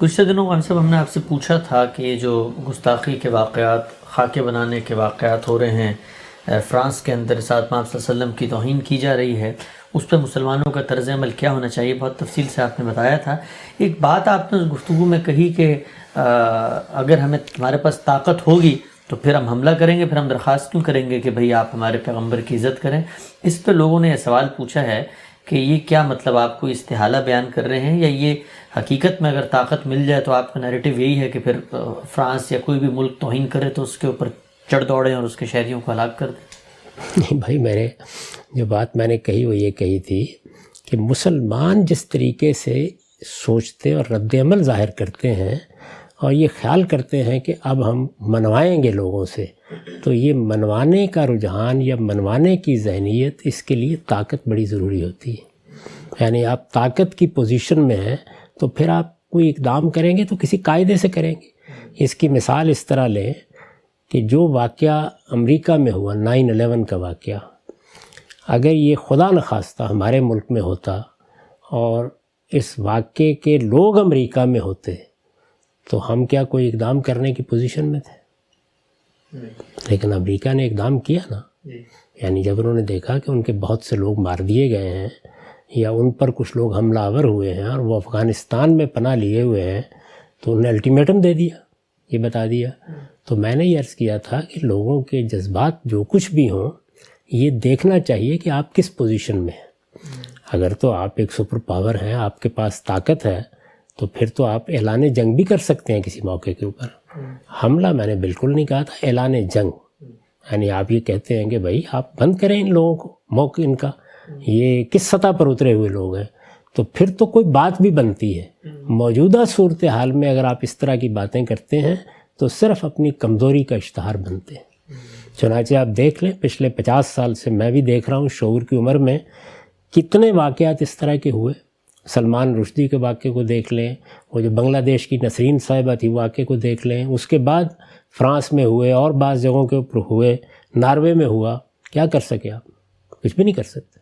گزشتہ دنوں ہم نے آپ سے پوچھا تھا کہ یہ جو گستاخی کے واقعات، خاکے بنانے کے واقعات ہو رہے ہیں فرانس کے اندر، ساتھ آپ صلی اللہ علیہ وسلم کی توہین کی جا رہی ہے، اس پہ مسلمانوں کا طرز عمل کیا ہونا چاہیے، بہت تفصیل سے آپ نے بتایا تھا۔ ایک بات آپ نے اس گفتگو میں کہی کہ اگر ہمارے پاس طاقت ہوگی تو پھر ہم حملہ کریں گے، پھر ہم درخواست کیوں کریں گے کہ بھئی آپ ہمارے پیغمبر کی عزت کریں۔ اس پہ لوگوں نے یہ سوال پوچھا ہے کہ یہ کیا مطلب، آپ کو استحالہ بیان کر رہے ہیں، یا یہ حقیقت میں اگر طاقت مل جائے تو آپ کا نیریٹو یہی ہے کہ پھر فرانس یا کوئی بھی ملک توہین کرے تو اس کے اوپر چڑھ دوڑیں اور اس کے شہریوں کو ہلاک کر دیں؟ نہیں بھائی، جو بات میں نے کہی وہ یہ کہی تھی کہ مسلمان جس طریقے سے سوچتے اور رد عمل ظاہر کرتے ہیں اور یہ خیال کرتے ہیں کہ اب ہم منوائیں گے لوگوں سے، تو یہ منوانے کا رجحان یا منوانے کی ذہنیت، اس کے لیے طاقت بڑی ضروری ہوتی ہے۔ یعنی آپ طاقت کی پوزیشن میں ہیں تو پھر آپ کوئی اقدام کریں گے تو کسی قاعدے سے کریں گے۔ اس کی مثال اس طرح لیں کہ جو واقعہ امریکہ میں ہوا 9/11 کا واقعہ، اگر یہ خدا نخواستہ ہمارے ملک میں ہوتا اور اس واقعے کے لوگ امریکہ میں ہوتے تو ہم کیا کوئی اقدام کرنے کی پوزیشن میں تھے؟ لیکن امریکہ نے اقدام کیا نا۔ یعنی جب انہوں نے دیکھا کہ ان کے بہت سے لوگ مار دیے گئے ہیں یا ان پر کچھ لوگ حملہ آور ہوئے ہیں اور وہ افغانستان میں پناہ لیے ہوئے ہیں، تو انہوں نے الٹیمیٹم دے دیا، یہ بتا دیا۔ تو میں نے یہ عرض کیا تھا کہ لوگوں کے جذبات جو کچھ بھی ہوں، یہ دیکھنا چاہیے کہ آپ کس پوزیشن میں ہیں۔ اگر تو آپ ایک سپر پاور ہیں، آپ کے پاس طاقت ہے، تو پھر تو آپ اعلان جنگ بھی کر سکتے ہیں کسی موقع کے اوپر۔ حملہ میں نے بالکل نہیں کہا تھا، اعلان جنگ۔ یعنی آپ یہ کہتے ہیں کہ بھائی آپ بند کریں ان لوگوں کو، موقع ان کا، یہ کس سطح پر اترے ہوئے لوگ ہیں، تو پھر تو کوئی بات بھی بنتی ہے۔ موجودہ صورتحال میں اگر آپ اس طرح کی باتیں کرتے ہیں تو صرف اپنی کمزوری کا اشتہار بنتے ہیں۔ چنانچہ آپ دیکھ لیں، پچھلے 50 سال سے میں بھی دیکھ رہا ہوں، شعور کی عمر میں کتنے واقعات اس طرح کے ہوئے۔ سلمان رشدی کے واقعے کو دیکھ لیں، وہ جو بنگلہ دیش کی نسرین صاحبہ تھی واقعے کو دیکھ لیں، اس کے بعد فرانس میں ہوئے اور بعض جگہوں کے اوپر ہوئے، ناروے میں ہوا۔ کیا کر سکے آپ؟ کچھ بھی نہیں کر سکتے۔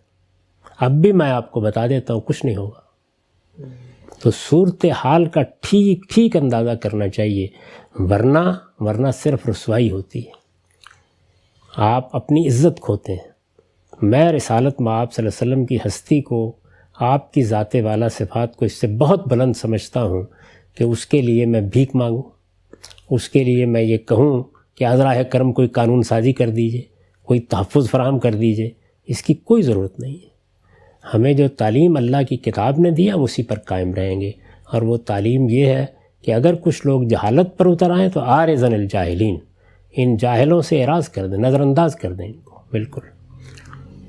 اب بھی میں آپ کو بتا دیتا ہوں، کچھ نہیں ہوگا۔ تو صورتحال کا ٹھیک اندازہ کرنا چاہیے، ورنہ صرف رسوائی ہوتی ہے، آپ اپنی عزت کھوتے ہیں۔ میں رسالت مآب صلی اللہ علیہ وسلم کی ہستی کو، آپ کی ذات والا صفات کو اس سے بہت بلند سمجھتا ہوں کہ اس کے لیے میں بھیک مانگوں، اس کے لیے میں یہ کہوں کہ عذراء کرم کوئی قانون سازی کر دیجئے، کوئی تحفظ فراہم کر دیجئے، اس کی کوئی ضرورت نہیں ہے۔ ہمیں جو تعلیم اللہ کی کتاب نے دیا اسی پر قائم رہیں گے، اور وہ تعلیم یہ ہے کہ اگر کچھ لوگ جہالت پر اتر آئیں تو آرزن الجاہلین، ان جاہلوں سے اعراض کر دیں، نظر انداز کر دیں ان کو، بالکل۔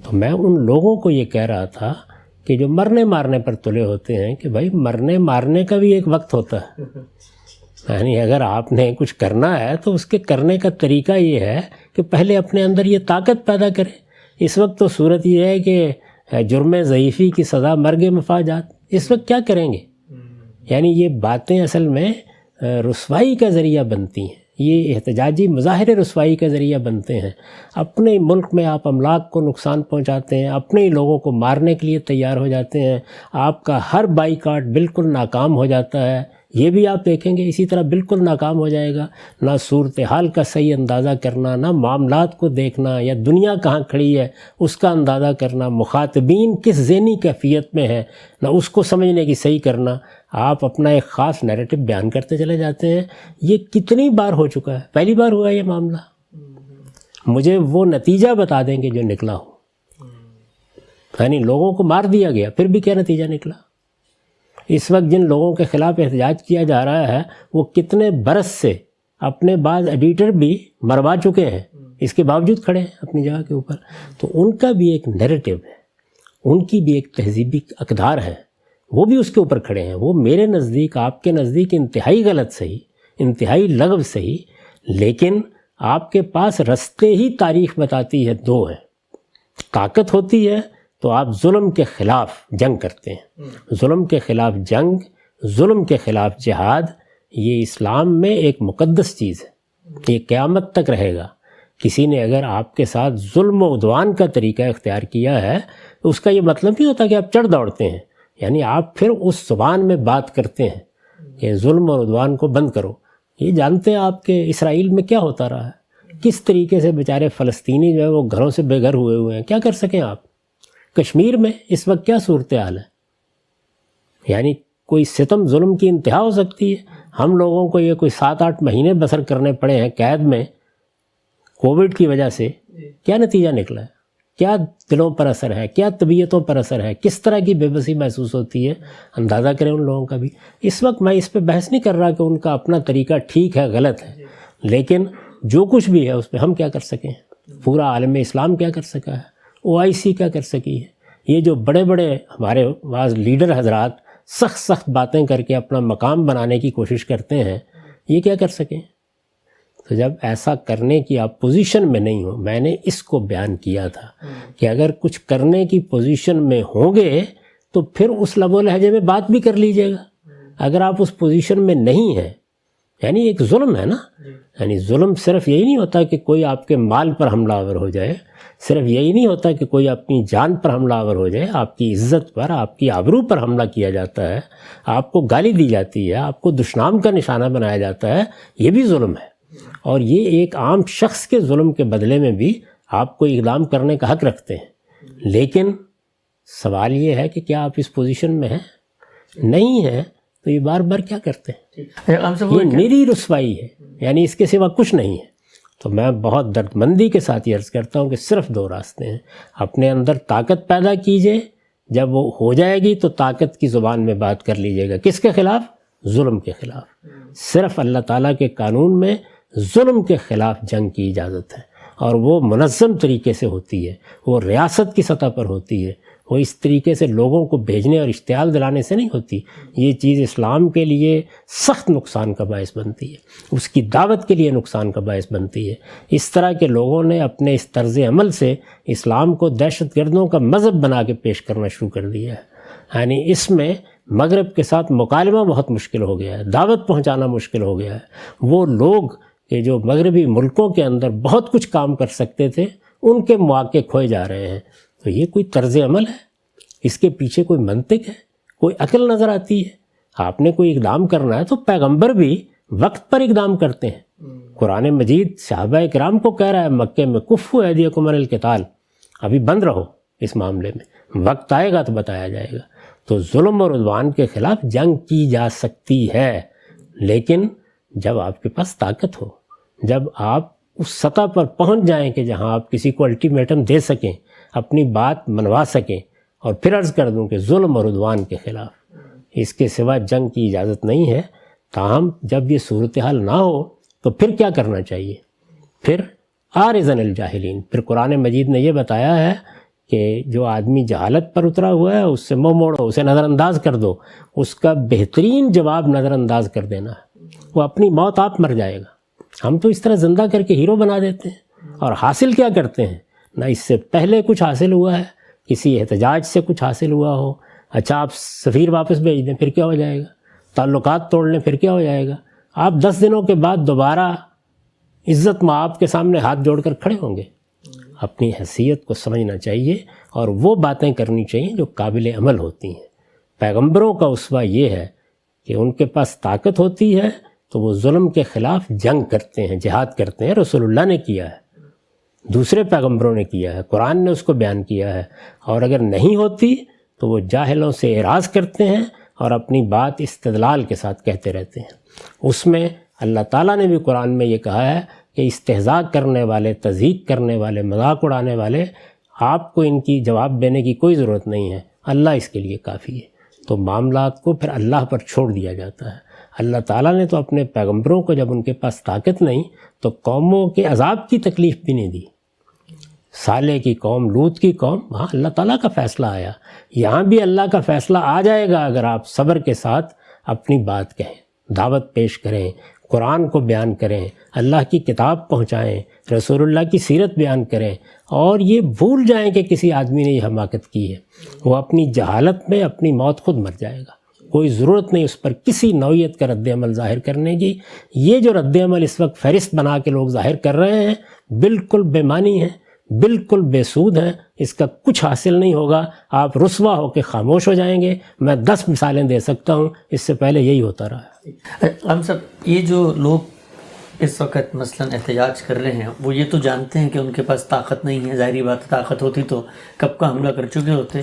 تو میں ان لوگوں کو یہ کہہ رہا تھا کہ جو مرنے مارنے پر تلے ہوتے ہیں کہ بھائی مرنے مارنے کا بھی ایک وقت ہوتا ہے۔ یعنی اگر آپ نے کچھ کرنا ہے تو اس کے کرنے کا طریقہ یہ ہے کہ پہلے اپنے اندر یہ طاقت پیدا کریں۔ اس وقت تو صورت یہ ہے کہ جرم ضعیفی کی سزا مرگ مفاجات، اس وقت کیا کریں گے؟ یعنی یہ باتیں اصل میں رسوائی کا ذریعہ بنتی ہیں، یہ احتجاجی مظاہرے رسوائی کا ذریعہ بنتے ہیں۔ اپنے ملک میں آپ املاک کو نقصان پہنچاتے ہیں، اپنے ہی لوگوں کو مارنے کے لیے تیار ہو جاتے ہیں، آپ کا ہر بائیکاٹ بالکل ناکام ہو جاتا ہے۔ یہ بھی آپ دیکھیں گے اسی طرح بالکل ناکام ہو جائے گا۔ نہ صورتحال کا صحیح اندازہ کرنا، نہ معاملات کو دیکھنا، یا دنیا کہاں کھڑی ہے اس کا اندازہ کرنا، مخاطبین کس ذہنی کیفیت میں ہے، نہ اس کو سمجھنے کی صحیح کرنا، آپ اپنا ایک خاص نیریٹو بیان کرتے چلے جاتے ہیں۔ یہ کتنی بار ہو چکا ہے؟ پہلی بار ہوا یہ معاملہ؟ مجھے وہ نتیجہ بتا دیں کہ جو نکلا ہو۔ یعنی لوگوں کو مار دیا گیا، پھر بھی کیا نتیجہ نکلا؟ اس وقت جن لوگوں کے خلاف احتجاج کیا جا رہا ہے وہ کتنے برس سے اپنے بعض ایڈیٹر بھی مروا چکے ہیں، اس کے باوجود کھڑے ہیں اپنی جگہ کے اوپر۔ تو ان کا بھی ایک نیریٹو ہے، ان کی بھی ایک تہذیبی اقدار ہے، وہ بھی اس کے اوپر کھڑے ہیں۔ وہ میرے نزدیک، آپ کے نزدیک انتہائی غلط صحیح، انتہائی لغو صحیح، لیکن آپ کے پاس رستے ہی تاریخ بتاتی ہے دو ہیں۔ طاقت ہوتی ہے تو آپ ظلم کے خلاف جنگ کرتے ہیں، ظلم کے خلاف جنگ، ظلم کے خلاف جہاد، یہ اسلام میں ایک مقدس چیز ہے، یہ قیامت تک رہے گا۔ کسی نے اگر آپ کے ساتھ ظلم و عدوان کا طریقہ اختیار کیا ہے تو اس کا یہ مطلب نہیں ہوتا کہ آپ چڑھ دوڑتے ہیں، یعنی آپ پھر اس زبان میں بات کرتے ہیں کہ ظلم اور عدوان کو بند کرو۔ یہ جانتے ہیں آپ کہ اسرائیل میں کیا ہوتا رہا ہے، کس طریقے سے بیچارے فلسطینی جو ہے وہ گھروں سے بے گھر ہوئے ہیں، کیا کر سکیں آپ؟ کشمیر میں اس وقت کیا صورتحال ہے؟ یعنی کوئی ستم ظلم کی انتہا ہو سکتی ہے۔ ہم لوگوں کو یہ کوئی 7-8 مہینے بسر کرنے پڑے ہیں قید میں کووڈ کی وجہ سے، کیا نتیجہ نکلا ہے؟ کیا دلوں پر اثر ہے، کیا طبیعتوں پر اثر ہے، کس طرح کی بے بسی محسوس ہوتی ہے، اندازہ کریں ان لوگوں کا بھی۔ اس وقت میں اس پہ بحث نہیں کر رہا کہ ان کا اپنا طریقہ ٹھیک ہے غلط ہے، لیکن جو کچھ بھی ہے اس پہ ہم کیا کر سکیں؟ پورا عالم اسلام کیا کر سکا ہے؟ OIC کیا کر سکی ہے؟ یہ جو بڑے بڑے ہمارے بعض لیڈر حضرات سخت باتیں کر کے اپنا مقام بنانے کی کوشش کرتے ہیں، یہ کیا کر سکیں؟ تو جب ایسا کرنے کی آپ پوزیشن میں نہیں ہو، میں نے اس کو بیان کیا تھا کہ اگر کچھ کرنے کی پوزیشن میں ہوں گے تو پھر اس لب و لہجے میں بات بھی کر لیجئے گا۔ اگر آپ اس پوزیشن میں نہیں ہیں، یعنی ایک ظلم ہے نا، یعنی ظلم صرف یہی نہیں ہوتا کہ کوئی آپ کے مال پر حملہ آور ہو جائے، صرف یہی نہیں ہوتا کہ کوئی اپنی جان پر حملہ آور ہو جائے، آپ کی عزت پر، آپ کی آبرو پر حملہ کیا جاتا ہے، آپ کو گالی دی جاتی ہے، آپ کو دشنام کا نشانہ بنایا جاتا ہے، یہ بھی ظلم ہے۔ اور یہ ایک عام شخص کے ظلم کے بدلے میں بھی آپ کو اقدام کرنے کا حق رکھتے ہیں، لیکن سوال یہ ہے کہ کیا آپ اس پوزیشن میں ہیں؟ نہیں ہیں تو یہ بار بار کیا کرتے ہیں؟ یہ میری رسوائی ہے، یعنی اس کے سوا کچھ نہیں ہے۔ تو میں بہت دردمندی کے ساتھ یہ عرض کرتا ہوں کہ صرف 2 راستے ہیں۔ اپنے اندر طاقت پیدا کیجئے، جب وہ ہو جائے گی تو طاقت کی زبان میں بات کر لیجئے گا۔ کس کے خلاف؟ ظلم کے خلاف۔ صرف اللہ تعالیٰ کے قانون میں ظلم کے خلاف جنگ کی اجازت ہے، اور وہ منظم طریقے سے ہوتی ہے، وہ ریاست کی سطح پر ہوتی ہے، وہ اس طریقے سے لوگوں کو بھیجنے اور اشتعال دلانے سے نہیں ہوتی۔ یہ چیز اسلام کے لیے سخت نقصان کا باعث بنتی ہے، اس کی دعوت کے لیے نقصان کا باعث بنتی ہے۔ اس طرح کے لوگوں نے اپنے اس طرز عمل سے اسلام کو دہشت گردوں کا مذہب بنا کے پیش کرنا شروع کر دیا ہے۔ یعنی اس میں مغرب کے ساتھ مکالمہ بہت مشکل ہو گیا ہے، دعوت پہنچانا مشکل ہو گیا ہے۔ وہ لوگ کہ جو مغربی ملکوں کے اندر بہت کچھ کام کر سکتے تھے، ان کے مواقع کھوئے جا رہے ہیں۔ تو یہ کوئی طرز عمل ہے؟ اس کے پیچھے کوئی منطق ہے؟ کوئی عقل نظر آتی ہے؟ آپ نے کوئی اقدام کرنا ہے تو پیغمبر بھی وقت پر اقدام کرتے ہیں۔ قرآن مجید صحابہ اکرام کو کہہ رہا ہے مکے میں کفوا ایدیکم علی القتال، ابھی بند رہو اس معاملے میں، وقت آئے گا تو بتایا جائے گا۔ تو ظلم اور عدوان کے خلاف جنگ کی جا سکتی ہے، لیکن جب آپ کے پاس طاقت ہو، جب آپ اس سطح پر پہنچ جائیں کہ جہاں آپ کسی کو الٹیمیٹم دے سکیں، اپنی بات منوا سکیں، اور پھر عرض کر دوں کہ ظلم اور عدوان کے خلاف اس کے سوا جنگ کی اجازت نہیں ہے۔ تاہم جب یہ صورتحال نہ ہو تو پھر کیا کرنا چاہیے؟ پھر عارضاً الجاہلین، پھر قرآن مجید نے یہ بتایا ہے کہ جو آدمی جہالت پر اترا ہوا ہے اس سے منہ موڑو، اسے نظر انداز کر دو۔ اس کا بہترین جواب نظر انداز کر دینا ہے، وہ اپنی موت آپ مر جائے گا۔ ہم تو اس طرح زندہ کر کے ہیرو بنا دیتے ہیں، اور حاصل کیا کرتے ہیں؟ نہ اس سے پہلے کچھ حاصل ہوا ہے، کسی احتجاج سے کچھ حاصل ہوا ہو، اچھا آپ سفیر واپس بھیج دیں، پھر کیا ہو جائے گا؟ تعلقات توڑ لیں، پھر کیا ہو جائے گا؟ آپ 10 دنوں کے بعد دوبارہ عزت مآب کے سامنے ہاتھ جوڑ کر کھڑے ہوں گے۔ اپنی حیثیت کو سمجھنا چاہیے اور وہ باتیں کرنی چاہیے جو قابل عمل ہوتی ہیں۔ پیغمبروں کا اسوہ یہ ہے کہ ان کے پاس طاقت ہوتی ہے تو وہ ظلم کے خلاف جنگ کرتے ہیں، جہاد کرتے ہیں۔ رسول اللہ نے کیا ہے، دوسرے پیغمبروں نے کیا ہے، قرآن نے اس کو بیان کیا ہے۔ اور اگر نہیں ہوتی تو وہ جاہلوں سے اعراض کرتے ہیں اور اپنی بات استدلال کے ساتھ کہتے رہتے ہیں۔ اس میں اللہ تعالیٰ نے بھی قرآن میں یہ کہا ہے کہ استہزاء کرنے والے، تضحیک کرنے والے، مذاق اڑانے والے، آپ کو ان کی جواب دینے کی کوئی ضرورت نہیں ہے، اللہ اس کے لیے کافی ہے۔ تو معاملات کو پھر اللہ پر چھوڑ دیا جاتا ہے۔ اللہ تعالیٰ نے تو اپنے پیغمبروں کو جب ان کے پاس طاقت نہیں تو قوموں کے عذاب کی تکلیف بھی نہیں دی۔ صالح کی قوم، لوط کی قوم، وہاں اللہ تعالیٰ کا فیصلہ آیا، یہاں بھی اللہ کا فیصلہ آ جائے گا اگر آپ صبر کے ساتھ اپنی بات کہیں، دعوت پیش کریں، قرآن کو بیان کریں، اللہ کی کتاب پہنچائیں، رسول اللہ کی سیرت بیان کریں، اور یہ بھول جائیں کہ کسی آدمی نے یہ حماقت کی ہے۔ وہ اپنی جہالت میں اپنی موت خود مر جائے گا، کوئی ضرورت نہیں اس پر کسی نوعیت کا رد عمل ظاہر کرنے کی۔ یہ جو رد عمل اس وقت فہرست بنا کے لوگ ظاہر کر رہے ہیں بالکل بے معنی ہیں، بالکل بے سود ہیں، اس کا کچھ حاصل نہیں ہوگا، آپ رسوا ہو کے خاموش ہو جائیں گے۔ میں 10 مثالیں دے سکتا ہوں، اس سے پہلے یہی ہوتا رہا۔ ہم سب یہ جو لوگ اس وقت مثلاً احتجاج کر رہے ہیں، وہ یہ تو جانتے ہیں کہ ان کے پاس طاقت نہیں ہے، ظاہری بات طاقت ہوتی تو کب کا حملہ کر چکے ہوتے۔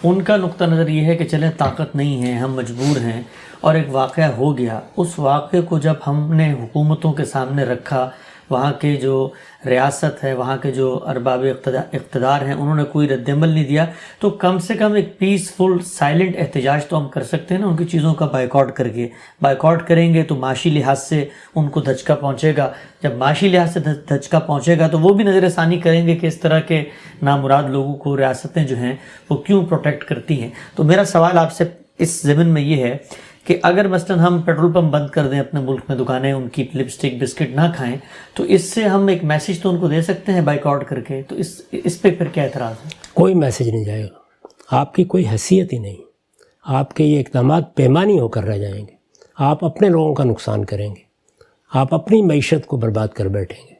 ان کا نقطہ نظر یہ ہے کہ چلیں طاقت نہیں ہے، ہم مجبور ہیں، اور ایک واقعہ ہو گیا۔ اس واقعے کو جب ہم نے حکومتوں کے سامنے رکھا، وہاں کے جو ریاست ہے، وہاں کے جو ارباب اقتدار ہیں، انہوں نے کوئی رد عمل نہیں دیا، تو کم سے کم ایک پیسفل سائلنٹ احتجاج تو ہم کر سکتے ہیں نا، ان کی چیزوں کا بائیکاٹ کر کے۔ بائیکاٹ کریں گے تو معاشی لحاظ سے ان کو دھچکا پہنچے گا، جب معاشی لحاظ سے دھچکا پہنچے گا تو وہ بھی نظر ثانی کریں گے کہ اس طرح کے نامراد لوگوں کو ریاستیں جو ہیں وہ کیوں پروٹیکٹ کرتی ہیں۔ تو میرا سوال آپ سے اس ضمن میں یہ ہے کہ اگر مثلاً ہم پیٹرول پمپ بند کر دیں اپنے ملک میں، دکانیں ان کی لپسٹک بسکٹ نہ کھائیں، تو اس سے ہم ایک میسیج تو ان کو دے سکتے ہیں بائیک آؤٹ کر کے، تو اس پہ پھر کیا اعتراض ہے؟ کوئی میسیج نہیں جائے گا، آپ کی کوئی حیثیت ہی نہیں، آپ کے یہ اقدامات پیمانی ہو کر رہ جائیں گے، آپ اپنے لوگوں کا نقصان کریں گے، آپ اپنی معیشت کو برباد کر بیٹھیں گے،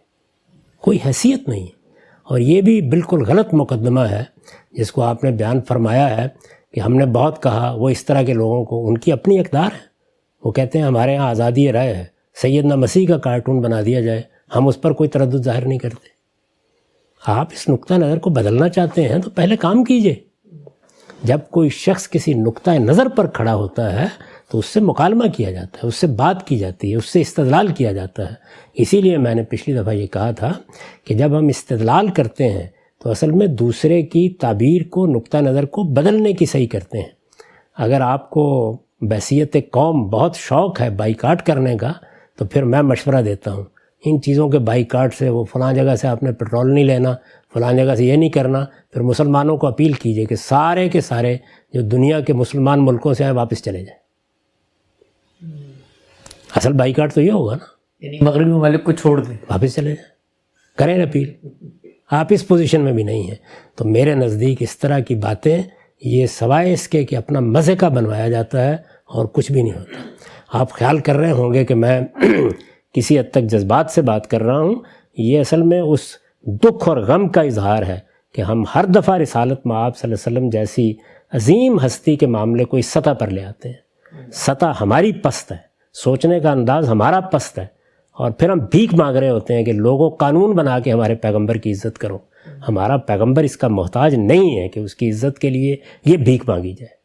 کوئی حیثیت نہیں ہے۔ اور یہ بھی بالکل غلط مقدمہ ہے جس کو آپ نے بیان فرمایا ہے کہ ہم نے بہت کہا، وہ اس طرح کے لوگوں کو، ان کی اپنی اقدار ہے، وہ کہتے ہیں ہمارے ہاں آزادی رائے ہے، سیدنا مسیح کا کارٹون بنا دیا جائے، ہم اس پر کوئی تردد ظاہر نہیں کرتے۔ آپ اس نقطہ نظر کو بدلنا چاہتے ہیں تو پہلے کام کیجئے۔ جب کوئی شخص کسی نقطہ نظر پر کھڑا ہوتا ہے تو اس سے مکالمہ کیا جاتا ہے، اس سے بات کی جاتی ہے، اس سے استدلال کیا جاتا ہے۔ اسی لیے میں نے پچھلی دفعہ یہ کہا تھا کہ جب ہم استدلال کرتے ہیں تو اصل میں دوسرے کی تعبیر کو، نقطہ نظر کو بدلنے کی صحیح کرتے ہیں۔ اگر آپ کو بحیثیت قوم بہت شوق ہے بائیکاٹ کرنے کا تو پھر میں مشورہ دیتا ہوں ان چیزوں کے بائیکاٹ سے، وہ فلاں جگہ سے آپ نے پیٹرول نہیں لینا، فلاں جگہ سے یہ نہیں کرنا، پھر مسلمانوں کو اپیل کیجئے کہ سارے کے سارے جو دنیا کے مسلمان ملکوں سے آئے واپس چلے جائیں۔ اصل بائیکاٹ تو یہ ہوگا نا، یعنی مغربی ممالک کو چھوڑ دیں، واپس چلے جائیں، کریں اپیل۔ آپ اس پوزیشن میں بھی نہیں ہیں، تو میرے نزدیک اس طرح کی باتیں یہ سوائے اس کے کہ اپنا مزے کا بنوایا جاتا ہے اور کچھ بھی نہیں ہوتا۔ آپ خیال کر رہے ہوں گے کہ میں کسی حد تک جذبات سے بات کر رہا ہوں، یہ اصل میں اس دکھ اور غم کا اظہار ہے کہ ہم ہر دفعہ رسالت مآب صلی اللہ علیہ وسلم جیسی عظیم ہستی کے معاملے کو اس سطح پر لے آتے ہیں۔ سطح ہماری پست ہے، سوچنے کا انداز ہمارا پست ہے، اور پھر ہم بھیک مانگ رہے ہوتے ہیں کہ لوگوں قانون بنا کے ہمارے پیغمبر کی عزت کرو۔ ہمارا پیغمبر اس کا محتاج نہیں ہے کہ اس کی عزت کے لیے یہ بھیک مانگی جائے۔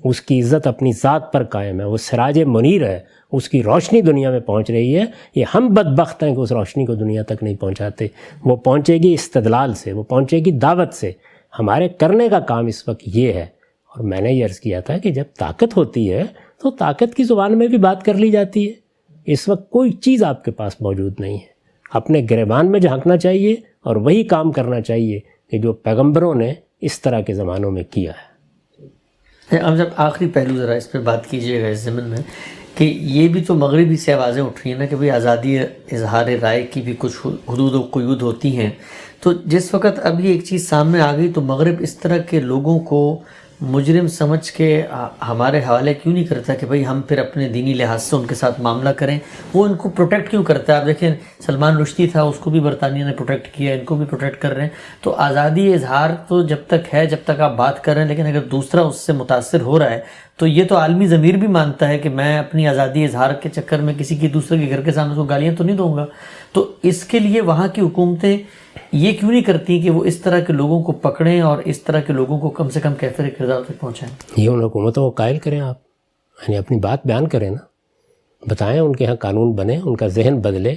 اس کی عزت اپنی ذات پر قائم ہے، وہ سراج منیر ہے، اس کی روشنی دنیا میں پہنچ رہی ہے۔ یہ ہم بدبخت ہیں کہ اس روشنی کو دنیا تک نہیں پہنچاتے۔ وہ پہنچے گی استدلال سے، وہ پہنچے گی دعوت سے۔ ہمارے کرنے کا کام اس وقت یہ ہے، اور میں نے یہ عرض کیا تھا کہ جب طاقت ہوتی ہے تو طاقت کی زبان میں بھی بات کر لی جاتی ہے۔ اس وقت کوئی چیز آپ کے پاس موجود نہیں ہے، اپنے گریبان میں جھانکنا چاہیے اور وہی کام کرنا چاہیے کہ جو پیغمبروں نے اس طرح کے زمانوں میں کیا ہے۔ اب جب آخری پہلو ذرا اس پہ بات کیجیے گا اس ضمن میں کہ یہ بھی تو مغربی سے آوازیں اٹھ رہی ہیں نا کہ بھئی آزادی اظہار رائے کی بھی کچھ حدود و قیود ہوتی ہیں، تو جس وقت اب یہ ایک چیز سامنے آ گئی تو مغرب اس طرح کے لوگوں کو مجرم سمجھ کے ہمارے حوالے کیوں نہیں کرتا کہ بھئی ہم پھر اپنے دینی لحاظ سے ان کے ساتھ معاملہ کریں؟ وہ ان کو پروٹیکٹ کیوں کرتا ہے؟ آپ دیکھیں سلمان رشدی تھا، اس کو بھی برطانیہ نے پروٹیکٹ کیا، ان کو بھی پروٹیکٹ کر رہے ہیں۔ تو آزادی اظہار تو جب تک ہے، جب تک آپ بات کر رہے ہیں، لیکن اگر دوسرا اس سے متاثر ہو رہا ہے تو یہ تو عالمی ضمیر بھی مانتا ہے کہ میں اپنی آزادی اظہار کے چکر میں کسی کی دوسرے کے گھر کے سامنے اس کو گالیاں تو نہیں دوں گا۔ تو اس کے لیے وہاں کی حکومتیں یہ کیوں نہیں کرتی کہ وہ اس طرح کے لوگوں کو پکڑیں اور اس طرح کے لوگوں کو کم سے کم کیفر کردار تک پہنچائیں؟ یہ ان حکومتوں کو قائل کریں، آپ یعنی اپنی بات بیان کریں نا، بتائیں ان کے ہاں قانون بنے، ان کا ذہن بدلے،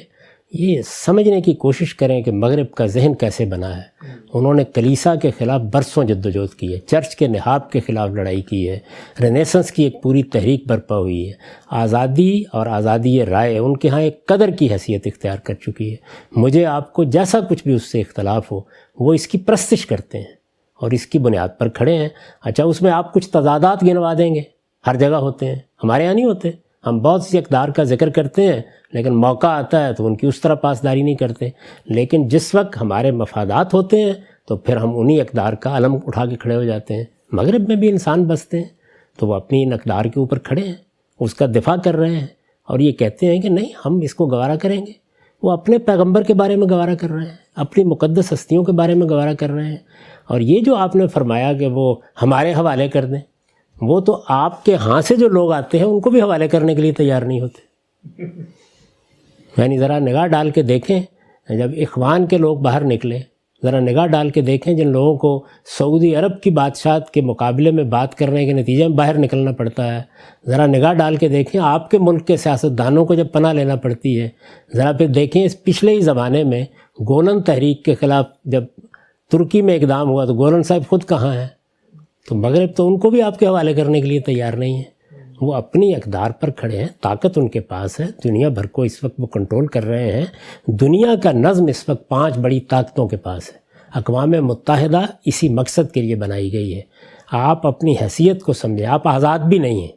یہ سمجھنے کی کوشش کریں کہ مغرب کا ذہن کیسے بنا ہے۔ انہوں نے کلیسا کے خلاف برسوں جدوجہد کی ہے، چرچ کے نہاب کے خلاف لڑائی کی ہے، رینیسنس کی ایک پوری تحریک برپا ہوئی ہے۔ آزادی اور آزادی رائے ان کے ہاں ایک قدر کی حیثیت اختیار کر چکی ہے۔ مجھے آپ کو جیسا کچھ بھی اس سے اختلاف ہو، وہ اس کی پرستش کرتے ہیں اور اس کی بنیاد پر کھڑے ہیں۔ اچھا، اس میں آپ کچھ تضادات گنوا دیں گے، ہر جگہ ہوتے ہیں، ہمارے یہاں نہیں ہوتے۔ ہم بہت سی اقدار کا ذکر کرتے ہیں لیکن موقع آتا ہے تو ان کی اس طرح پاسداری نہیں کرتے۔ لیکن جس وقت ہمارے مفادات ہوتے ہیں تو پھر ہم انہی اقدار کا علم اٹھا کے کھڑے ہو جاتے ہیں۔ مغرب میں بھی انسان بستے ہیں تو وہ اپنی ان اقدار کے اوپر کھڑے ہیں، اس کا دفاع کر رہے ہیں اور یہ کہتے ہیں کہ نہیں ہم اس کو گوارا کریں گے۔ وہ اپنے پیغمبر کے بارے میں گوارا کر رہے ہیں، اپنی مقدس ہستیوں کے بارے میں گوارا کر رہے ہیں، اور یہ جو آپ نے فرمایا کہ وہ ہمارے حوالے کر دیں، وہ تو آپ کے ہاں سے جو لوگ آتے ہیں ان کو بھی حوالے کرنے کے لیے تیار نہیں ہوتے. یعنی ذرا نگاہ ڈال کے دیکھیں، جب اخوان کے لوگ باہر نکلے، ذرا نگاہ ڈال کے دیکھیں جن لوگوں کو سعودی عرب کی بادشاہت کے مقابلے میں بات کرنے کے نتیجے میں باہر نکلنا پڑتا ہے، ذرا نگاہ ڈال کے دیکھیں آپ کے ملک کے سیاستدانوں کو جب پناہ لینا پڑتی ہے، ذرا پھر دیکھیں اس پچھلے ہی زمانے میں گولن تحریک کے خلاف جب ترکی میں اقدام ہوا تو گولن صاحب خود کہاں ہیں؟ تو مغرب تو ان کو بھی آپ کے حوالے کرنے کے لیے تیار نہیں ہے. وہ اپنی اقدار پر کھڑے ہیں، طاقت ان کے پاس ہے، دنیا بھر کو اس وقت وہ کنٹرول کر رہے ہیں. دنیا کا نظم اس وقت 5 بڑی طاقتوں کے پاس ہے. اقوام متحدہ اسی مقصد کے لیے بنائی گئی ہے. آپ اپنی حیثیت کو سمجھیں، آپ آزاد بھی نہیں ہیں.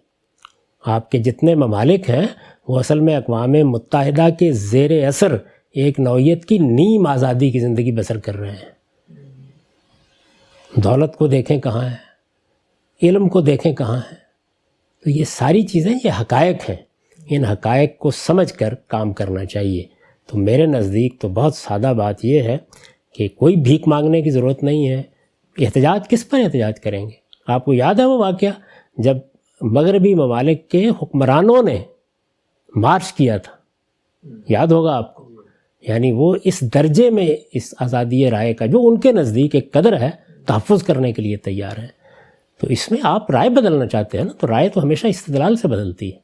آپ کے جتنے ممالک ہیں وہ اصل میں اقوام متحدہ کے زیر اثر ایک نوعیت کی نیم آزادی کی زندگی بسر کر رہے ہیں. دولت کو دیکھیں کہاں ہے، علم کو دیکھیں کہاں ہے. تو یہ ساری چیزیں یہ حقائق ہیں، ان حقائق کو سمجھ کر کام کرنا چاہیے. تو میرے نزدیک تو بہت سادہ بات یہ ہے کہ کوئی بھیک مانگنے کی ضرورت نہیں ہے. احتجاج کس پر احتجاج کریں گے؟ آپ کو یاد ہے وہ واقعہ جب مغربی ممالک کے حکمرانوں نے مارچ کیا تھا، یاد ہوگا آپ کو. یعنی وہ اس درجے میں اس آزادی رائے کا جو ان کے نزدیک ایک قدر ہے تحفظ کرنے کے لیے تیار ہیں. تو اس میں آپ رائے بدلنا چاہتے ہیں نا، تو رائے تو ہمیشہ استدلال سے بدلتی ہے.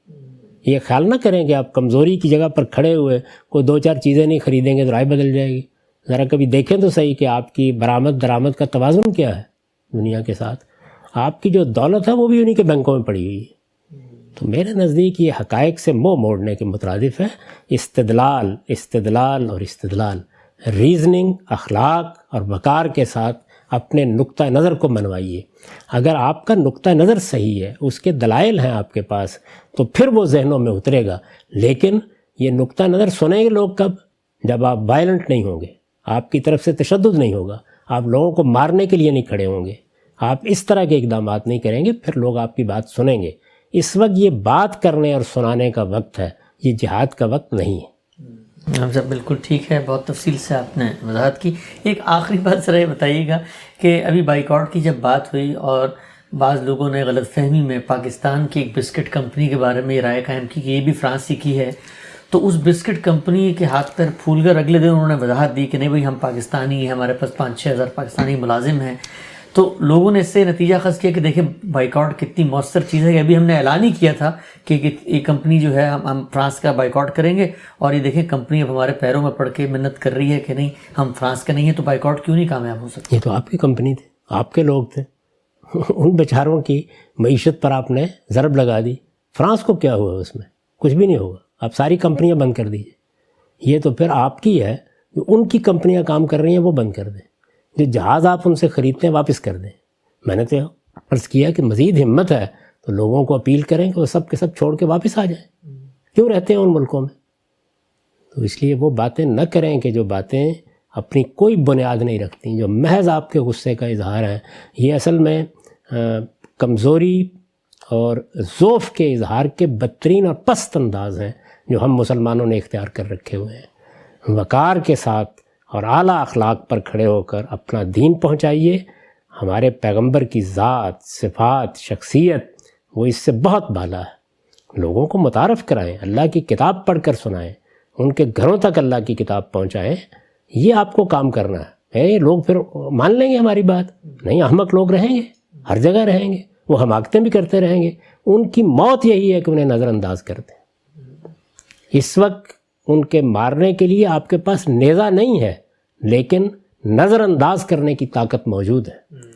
یہ خیال نہ کریں کہ آپ کمزوری کی جگہ پر کھڑے ہوئے کوئی 2-4 چیزیں نہیں خریدیں گے تو رائے بدل جائے گی. ذرا کبھی دیکھیں تو صحیح کہ آپ کی برآمد درآمد کا توازن کیا ہے دنیا کے ساتھ. آپ کی جو دولت ہے وہ بھی انہی کے بینکوں میں پڑی ہوئی ہے. تو میرے نزدیک یہ حقائق سے منہ موڑنے کے مترادف ہے. استدلال استدلال اور استدلال، ریزننگ، اخلاق اور وقار کے ساتھ اپنے نقطہ نظر کو منوائیے. اگر آپ کا نقطہ نظر صحیح ہے، اس کے دلائل ہیں آپ کے پاس، تو پھر وہ ذہنوں میں اترے گا. لیکن یہ نقطہ نظر سنیں گے لوگ کب؟ جب آپ وائلنٹ نہیں ہوں گے، آپ کی طرف سے تشدد نہیں ہوگا، آپ لوگوں کو مارنے کے لیے نہیں کھڑے ہوں گے، آپ اس طرح کے اقدامات نہیں کریں گے، پھر لوگ آپ کی بات سنیں گے. اس وقت یہ بات کرنے اور سنانے کا وقت ہے، یہ جہاد کا وقت نہیں ہے. صاحب بالکل ٹھیک ہے، بہت تفصیل سے آپ نے وضاحت کی. ایک آخری بات ذرا یہ بتائیے گا کہ ابھی بائیکاٹ کی جب بات ہوئی اور بعض لوگوں نے غلط فہمی میں پاکستان کی ایک بسکٹ کمپنی کے بارے میں یہ رائے قائم کی کہ یہ بھی فرانس کی ہے، تو اس بسکٹ کمپنی کے ہاتھ پیر پھول کر اگلے دن انہوں نے وضاحت دی کہ نہیں بھائی ہم پاکستانی ہیں، ہمارے پاس 5-6 ہزار پاکستانی ملازم ہیں. تو لوگوں نے اس سے نتیجہ خاص کیا کہ دیکھیں بائیکاٹ کتنی مؤثر چیز ہے. کہ ابھی ہم نے اعلان ہی کیا تھا کہ یہ کمپنی جو ہے ہم فرانس کا بائیکاٹ کریں گے، اور یہ دیکھیں کمپنی اب ہمارے پیروں میں پڑ کے منت کر رہی ہے کہ نہیں ہم فرانس کے نہیں ہیں، تو بائیکاٹ کیوں نہیں کامیاب ہو سکتی؟ یہ تو آپ کی کمپنی تھی، آپ کے لوگ تھے. ان بیچاروں کی معیشت پر آپ نے ضرب لگا دی. فرانس کو کیا ہوا اس میں؟ کچھ بھی نہیں ہوگا. آپ ساری کمپنیاں بند کر دیجیے. یہ تو پھر آپ کی ہے، جو ان کی کمپنیاں کام کر رہی ہیں وہ بند کر دیں. جو جہاز آپ ان سے خریدتے ہیں واپس کر دیں. میں نے تو عرض کیا کہ مزید ہمت ہے تو لوگوں کو اپیل کریں کہ وہ سب کے سب چھوڑ کے واپس آ جائیں. کیوں رہتے ہیں ان ملکوں میں؟ تو اس لیے وہ باتیں نہ کریں کہ جو باتیں اپنی کوئی بنیاد نہیں رکھتی، جو محض آپ کے غصے کا اظہار ہے. یہ اصل میں کمزوری اور ضعف کے اظہار کے بدترین اور پست انداز ہیں جو ہم مسلمانوں نے اختیار کر رکھے ہوئے ہیں. وقار کے ساتھ اور اعلیٰ اخلاق پر کھڑے ہو کر اپنا دین پہنچائیے. ہمارے پیغمبر کی ذات، صفات، شخصیت وہ اس سے بہت بالا ہے. لوگوں کو متعارف کرائیں، اللہ کی کتاب پڑھ کر سنائیں، ان کے گھروں تک اللہ کی کتاب پہنچائیں. یہ آپ کو کام کرنا ہے. لوگ پھر مان لیں گے ہماری بات؟ نہیں، احمق لوگ رہیں گے، ہر جگہ رہیں گے، وہ حماقتیں بھی کرتے رہیں گے. ان کی موت یہی ہے کہ انہیں نظر انداز کر دیں. اس وقت ان کے مارنے کے لیے آپ کے پاس نیزہ نہیں ہے، لیکن نظر انداز کرنے کی طاقت موجود ہے.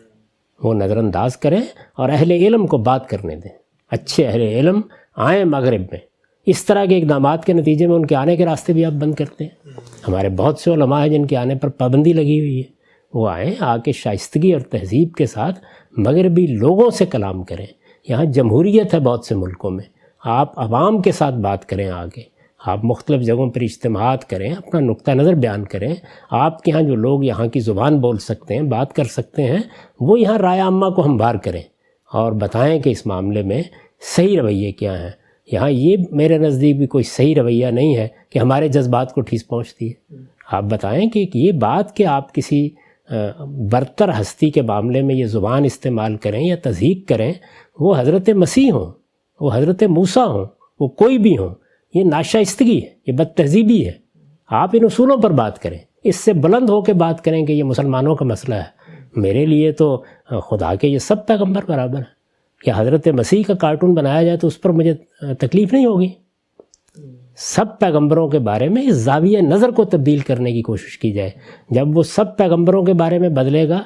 وہ نظر انداز کریں اور اہل علم کو بات کرنے دیں. اچھے اہل علم آئیں مغرب میں. اس طرح کے اقدامات کے نتیجے میں ان کے آنے کے راستے بھی آپ بند کرتے ہیں. ہمارے بہت سے علماء ہیں جن کے آنے پر پابندی لگی ہوئی ہے. وہ آئیں، آ کے شائستگی اور تہذیب کے ساتھ مغربی لوگوں سے کلام کریں. یہاں جمہوریت ہے بہت سے ملکوں میں. آپ عوام کے ساتھ بات کریں، آگے آپ مختلف جگہوں پر اجتماعات کریں، اپنا نقطہ نظر بیان کریں. آپ کے ہاں جو لوگ یہاں کی زبان بول سکتے ہیں، بات کر سکتے ہیں، وہ یہاں رائے عامہ کو ہموار کریں اور بتائیں کہ اس معاملے میں صحیح رویے کیا ہیں. یہاں یہ میرے نزدیک بھی کوئی صحیح رویہ نہیں ہے کہ ہمارے جذبات کو ٹھیس پہنچتی ہے. آپ بتائیں کہ یہ بات کہ آپ کسی برتر ہستی کے معاملے میں یہ زبان استعمال کریں یا تضحیق کریں، وہ حضرت مسیح ہوں، وہ حضرت موسیٰ ہوں، وہ کوئی بھی ہوں، یہ ناشائستگی ہے، یہ بد تہذیبی ہے۔ آپ ان اصولوں پر بات کریں، اس سے بلند ہو کے بات کریں کہ یہ مسلمانوں کا مسئلہ ہے۔ میرے لیے تو خدا کے یہ سب پیغمبر برابر ہیں۔ کہ حضرت مسیح کا کارٹون بنایا جائے تو اس پر مجھے تکلیف نہیں ہوگی۔ سب پیغمبروں کے بارے میں اس زاویہ نظر کو تبدیل کرنے کی کوشش کی جائے۔ جب وہ سب پیغمبروں کے بارے میں بدلے گا،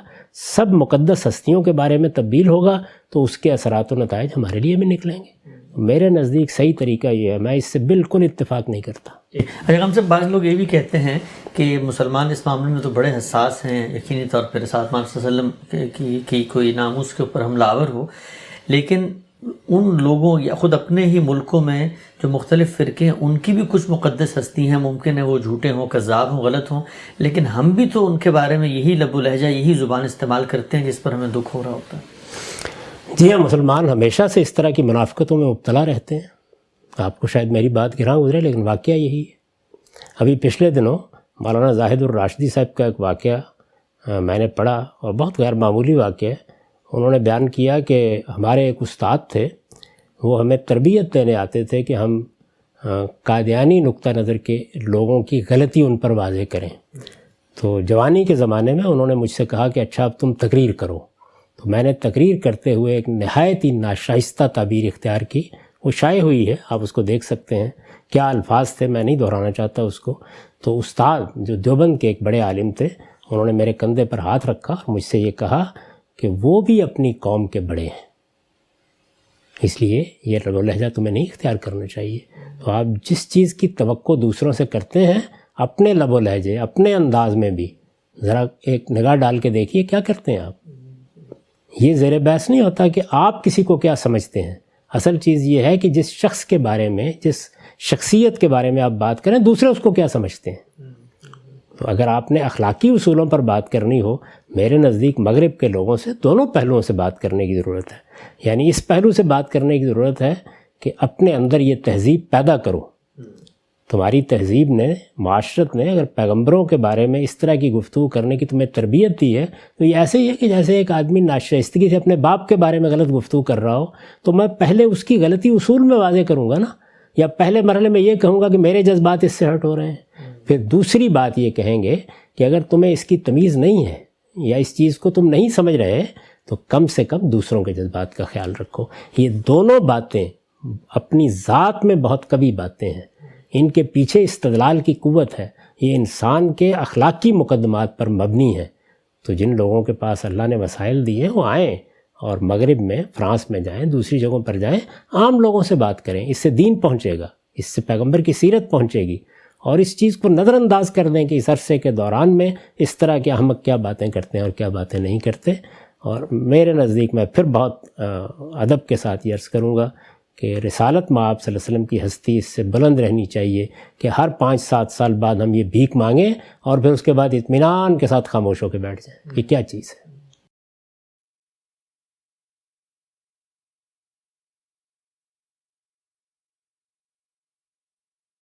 سب مقدس ہستیوں کے بارے میں تبدیل ہوگا، تو اس کے اثرات و نتائج ہمارے لیے بھی نکلیں گے۔ میرے نزدیک صحیح طریقہ یہ ہے، میں اس سے بالکل اتفاق نہیں کرتا۔ اچھا، ہم سے بعض لوگ یہ بھی کہتے ہیں کہ مسلمان اس معاملے میں تو بڑے حساس ہیں، یقینی طور پر رسالت محمد صلی اللہ علیہ وسلم کی کوئی ناموس کے اوپر حملہ آور ہو، لیکن ان لوگوں یا خود اپنے ہی ملکوں میں جو مختلف فرقے ہیں ان کی بھی کچھ مقدس ہستی ہیں، ممکن ہے وہ جھوٹے ہوں، کذاب ہوں، غلط ہوں، لیکن ہم بھی تو ان کے بارے میں یہی لب و لہجہ، یہی زبان استعمال کرتے ہیں جس پر ہمیں دکھ ہو رہا ہوتا ہے۔ جی ہاں، مسلمان ہمیشہ سے اس طرح کی منافقتوں میں مبتلا رہتے ہیں۔ آپ کو شاید میری بات گراں گزرے، لیکن واقعہ یہی ہے۔ ابھی پچھلے دنوں مولانا زاہد الراشدی صاحب کا ایک واقعہ میں نے پڑھا، اور بہت غیر معمولی واقعہ ہے۔ انہوں نے بیان کیا کہ ہمارے ایک استاد تھے، وہ ہمیں تربیت دینے آتے تھے کہ ہم قادیانی نقطہ نظر کے لوگوں کی غلطی ان پر واضح کریں۔ تو جوانی کے زمانے میں انہوں نے مجھ سے کہا کہ اچھا اب تم تقریر کرو۔ تو میں نے تقریر کرتے ہوئے ایک نہایت ہی ناشائستہ تعبیر اختیار کی، وہ شائع ہوئی ہے، آپ اس کو دیکھ سکتے ہیں۔ کیا الفاظ تھے میں نہیں دہرانا چاہتا اس کو۔ تو استاد جو دیوبند کے ایک بڑے عالم تھے، انہوں نے میرے کندھے پر ہاتھ رکھا اور مجھ سے یہ کہا کہ وہ بھی اپنی قوم کے بڑے ہیں، اس لیے یہ لب و لہجہ تمہیں نہیں اختیار کرنا چاہیے۔ تو آپ جس چیز کی توقع دوسروں سے کرتے ہیں، اپنے لب و لہجے، اپنے انداز میں بھی ذرا ایک نگاہ ڈال کے دیکھیے کیا کرتے ہیں آپ۔ یہ زیر بحث نہیں ہوتا کہ آپ کسی کو کیا سمجھتے ہیں، اصل چیز یہ ہے کہ جس شخص کے بارے میں، جس شخصیت کے بارے میں آپ بات کریں، دوسرے اس کو کیا سمجھتے ہیں۔ تو اگر آپ نے اخلاقی اصولوں پر بات کرنی ہو، میرے نزدیک مغرب کے لوگوں سے دونوں پہلوؤں سے بات کرنے کی ضرورت ہے۔ یعنی اس پہلو سے بات کرنے کی ضرورت ہے کہ اپنے اندر یہ تہذیب پیدا کرو۔ تمہاری تہذیب نے، معاشرت نے اگر پیغمبروں کے بارے میں اس طرح کی گفتگو کرنے کی تمہیں تربیت دی ہے، تو یہ ایسے ہی ہے کہ جیسے ایک آدمی ناشائستگی سے اپنے باپ کے بارے میں غلط گفتگو کر رہا ہو، تو میں پہلے اس کی غلطی اصول میں واضح کروں گا نا، یا پہلے مرحلے میں یہ کہوں گا کہ میرے جذبات اس سے ہٹ ہو رہے ہیں۔ پھر دوسری بات یہ کہیں گے کہ اگر تمہیں اس کی تمیز نہیں ہے یا اس چیز کو تم نہیں سمجھ رہے، تو کم سے کم دوسروں کے جذبات کا خیال رکھو۔ یہ دونوں باتیں اپنی ذات میں بہت قوی باتیں ہیں، ان کے پیچھے استدلال کی قوت ہے، یہ انسان کے اخلاقی مقدمات پر مبنی ہے۔ تو جن لوگوں کے پاس اللہ نے وسائل دیے ہیں، وہ آئیں اور مغرب میں، فرانس میں جائیں، دوسری جگہوں پر جائیں، عام لوگوں سے بات کریں، اس سے دین پہنچے گا، اس سے پیغمبر کی سیرت پہنچے گی۔ اور اس چیز کو نظر انداز کر دیں کہ اس عرصے کے دوران میں اس طرح کے احمق کیا باتیں کرتے ہیں اور کیا باتیں نہیں کرتے۔ اور میرے نزدیک میں پھر بہت ادب کے ساتھ یہ عرض کروں گا کہ رسالت مآب صلی اللہ علیہ وسلم کی ہستی اس سے بلند رہنی چاہیے کہ ہر 5-7 سال بعد ہم یہ بھیک مانگیں اور پھر اس کے بعد اطمینان کے ساتھ خاموش ہو کے بیٹھ جائیں۔ یہ کیا چیز ہے؟